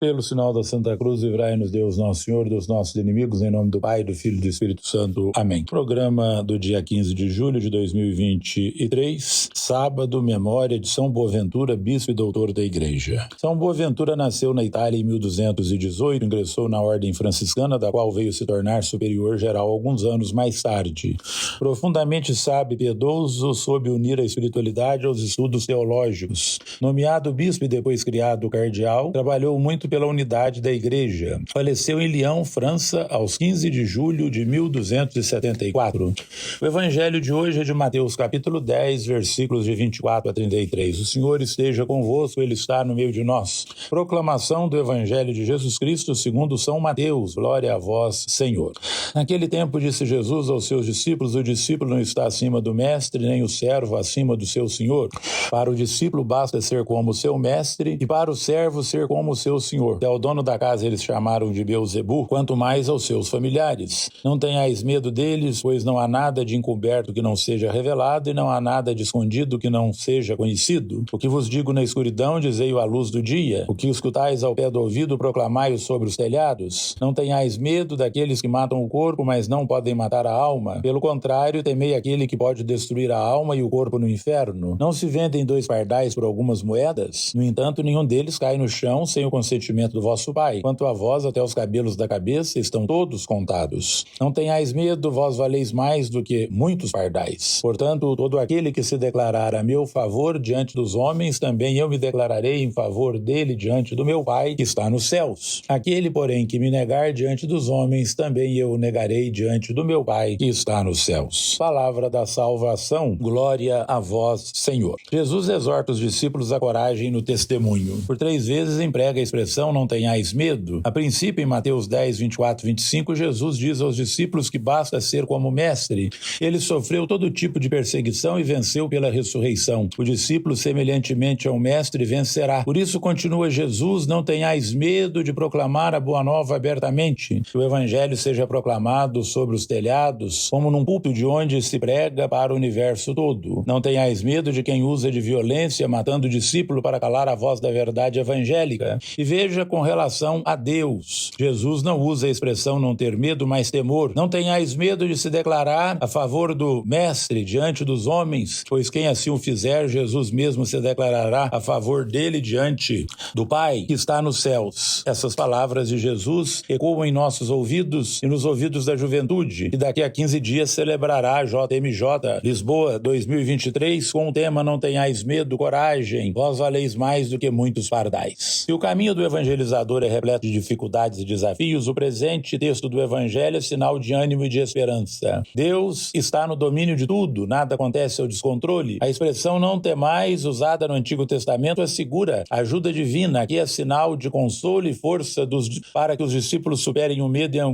Pelo sinal da Santa Cruz, livrai-nos Deus Nosso Senhor dos nossos inimigos, em nome do Pai, do Filho e do Espírito Santo. Amém. Programa do dia 15 de julho de 2023, sábado, memória de São Boaventura, bispo e doutor da Igreja. São Boaventura nasceu na Itália em 1218, ingressou na ordem franciscana, da qual veio se tornar superior geral alguns anos mais tarde. Profundamente sábio e piedoso, soube unir a espiritualidade aos estudos teológicos. Nomeado bispo e depois criado cardeal, trabalhou muito pela unidade da Igreja. Faleceu em Lyon, França, aos 15 de julho de 1274. O evangelho de hoje é de Mateus capítulo 10, versículos de 24 a 33. O Senhor esteja convosco, Ele está no meio de nós. Proclamação do evangelho de Jesus Cristo segundo São Mateus. Glória a vós, Senhor. Naquele tempo disse Jesus aos seus discípulos: o discípulo não está acima do mestre, nem o servo acima do seu senhor. Para o discípulo basta ser como o seu mestre, e para o servo ser como o seu senhor. Até o dono da casa eles chamaram de Beelzebu, quanto mais aos seus familiares. Não tenhais medo deles, pois não há nada de encoberto que não seja revelado, e não há nada de escondido que não seja conhecido. O que vos digo na escuridão, dizei-o à luz do dia. O que escutais ao pé do ouvido, proclamai-o sobre os telhados. Não tenhais medo daqueles que matam o corpo, mas não podem matar a alma. Pelo contrário, temei aquele que pode destruir a alma e o corpo no inferno. Não se vendem 2 pardais por algumas moedas? No entanto, nenhum deles cai no chão sem o consentimento do vosso Pai. Quanto a vós, até os cabelos da cabeça estão todos contados. Não tenhais medo, vós valeis mais do que muitos pardais. Portanto, todo aquele que se declarar a meu favor diante dos homens, também eu me declararei em favor dele diante do meu Pai, que está nos céus. Aquele, porém, que me negar diante dos homens, também eu o negarei diante do meu Pai, que está nos céus. Palavra da salvação. Glória a vós, Senhor. Jesus exorta os discípulos à coragem no testemunho. Por 3 vezes emprega a expressão não tenhais medo. A princípio, em Mateus 10, 24 e 25, Jesus diz aos discípulos que basta ser como mestre. Ele sofreu todo tipo de perseguição e venceu pela ressurreição. O discípulo, semelhantemente ao mestre, vencerá. Por isso, continua Jesus: não tenhais medo de proclamar a boa nova abertamente. Que o evangelho seja proclamado sobre os telhados, como num púlpito de onde se prega para o universo todo. Não tenhais medo de quem usa de violência, matando o discípulo para calar a voz da verdade evangélica. E veja com relação a Deus. Jesus não usa a expressão não ter medo, mas temor. Não tenhais medo de se declarar a favor do mestre diante dos homens, pois quem assim o fizer, Jesus mesmo se declarará a favor dele diante do Pai, que está nos céus. Essas palavras de Jesus ecoam em nossos ouvidos e nos ouvidos da juventude, que daqui a 15 dias celebrará a JMJ Lisboa 2023 com o tema Não tenhais medo, coragem, vós valeis mais do que muitos pardais. E o caminho do evangelizador é repleto de dificuldades e desafios, o presente texto do Evangelho é sinal de ânimo e de esperança. Deus está no domínio de tudo, nada acontece ao descontrole. A expressão não temais, usada no Antigo Testamento, assegura ajuda divina, que é sinal de consolo e força para que os discípulos superem o medo e a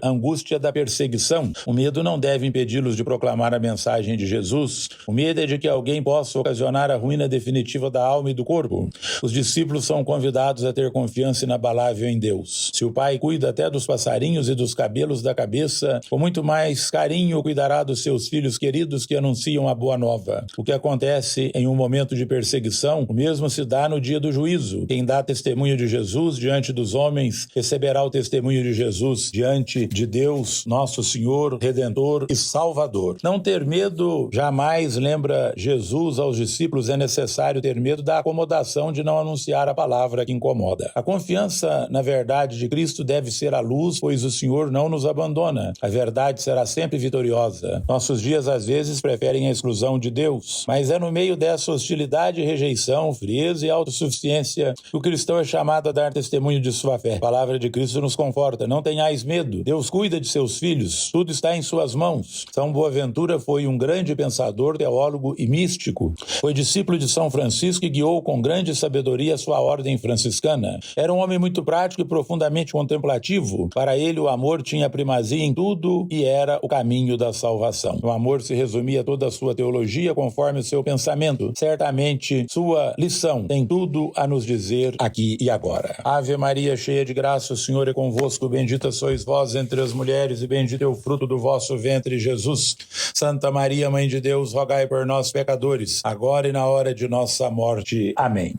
angústia da perseguição. O medo não deve impedi-los de proclamar a mensagem de Jesus. O medo é de que alguém possa ocasionar a ruína definitiva da alma e do corpo. Os discípulos são convidados a ter confiança inabalável em Deus. Se o Pai cuida até dos passarinhos e dos cabelos da cabeça, com muito mais carinho cuidará dos seus filhos queridos que anunciam a boa nova. O que acontece em um momento de perseguição, o mesmo se dá no dia do juízo. Quem dá testemunho de Jesus diante dos homens, receberá o testemunho de Jesus diante de Deus, nosso Senhor, Redentor e Salvador. Não ter medo, jamais, lembra Jesus aos discípulos, é necessário ter medo da acomodação de não anunciar a palavra que incomoda. A confiança na verdade de Cristo deve ser a luz, pois o Senhor não nos abandona. A verdade será sempre vitoriosa. Nossos dias, às vezes, preferem a exclusão de Deus, mas é no meio dessa hostilidade, rejeição, frieza e autossuficiência que o cristão é chamado a dar testemunho de sua fé. A palavra de Cristo nos conforta. Não tenhais medo. Deus cuida de seus filhos. Tudo está em suas mãos. São Boaventura foi um grande pensador, teólogo e místico. Foi discípulo de São Francisco e guiou com grande sabedoria a sua ordem franciscana. Era um homem muito prático e profundamente contemplativo. Para ele, o amor tinha primazia em tudo e era o caminho da salvação. O amor se resumia toda a sua teologia conforme o seu pensamento. Certamente, sua lição tem tudo a nos dizer aqui e agora. Ave Maria, cheia de graça, o Senhor é convosco. Bendita sois vós entre as mulheres e bendito é o fruto do vosso ventre, Jesus. Santa Maria, Mãe de Deus, rogai por nós, pecadores, agora e na hora de nossa morte. Amém.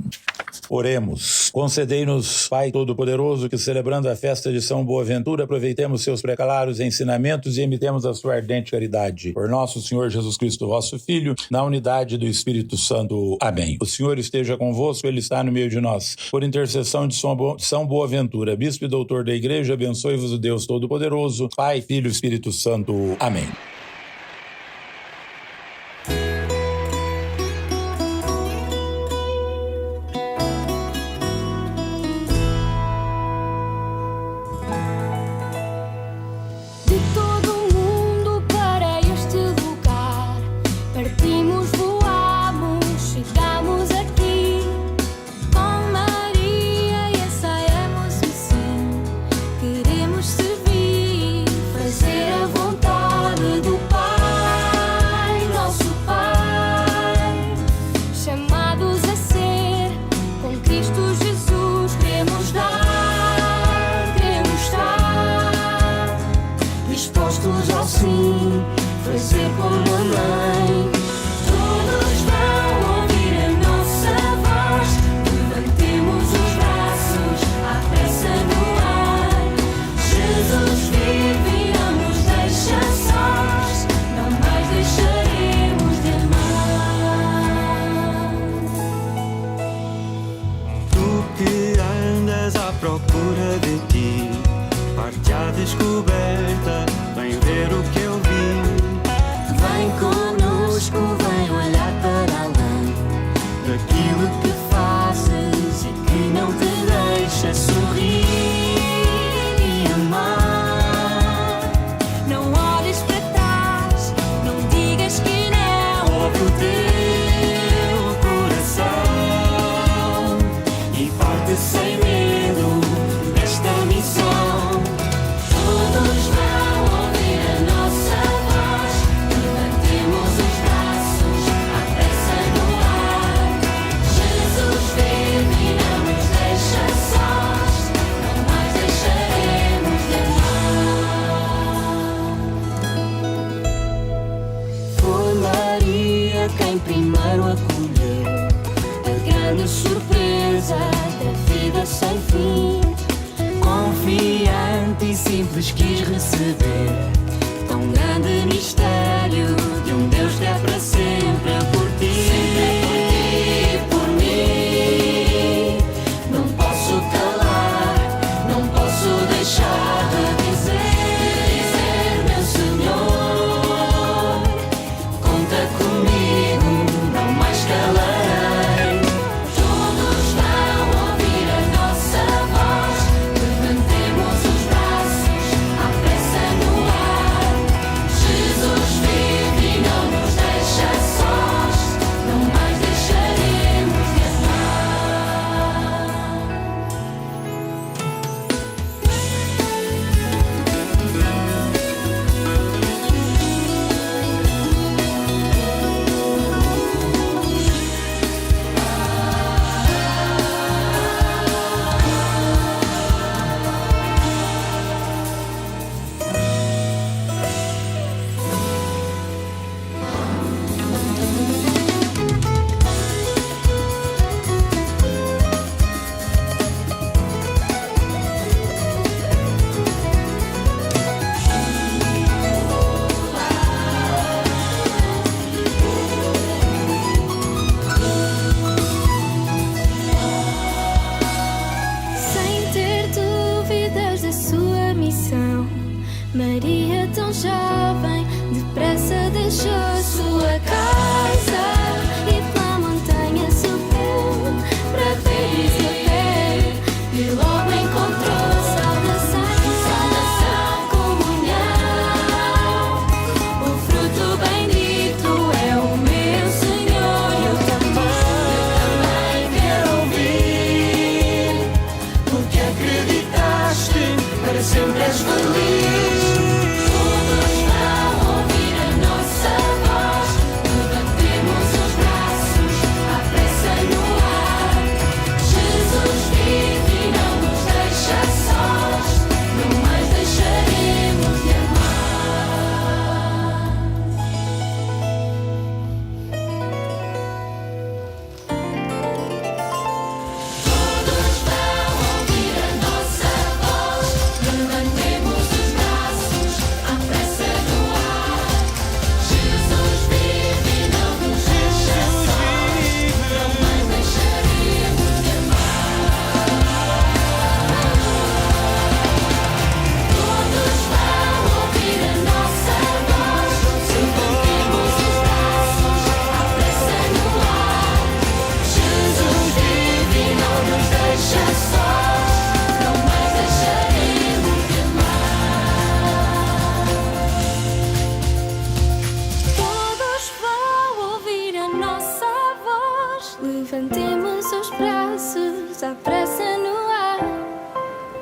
Oremos. Concedei-nos, Pai Todo-Poderoso, que celebrando a festa de São Boaventura, aproveitemos seus preclaros ensinamentos e imitemos a sua ardente caridade. Por nosso Senhor Jesus Cristo, vosso Filho, na unidade do Espírito Santo. Amém. O Senhor esteja convosco, Ele está no meio de nós. Por intercessão de São Boaventura, Bispo e Doutor da Igreja, abençoe-vos o Deus Todo-Poderoso, Pai, Filho e Espírito Santo. Amém.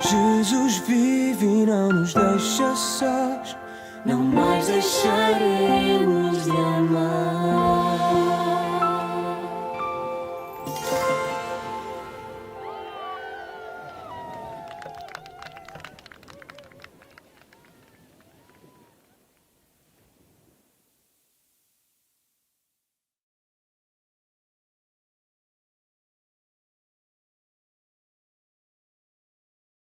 Jesus vive e não nos deixa sós, não mais deixaremos de amar.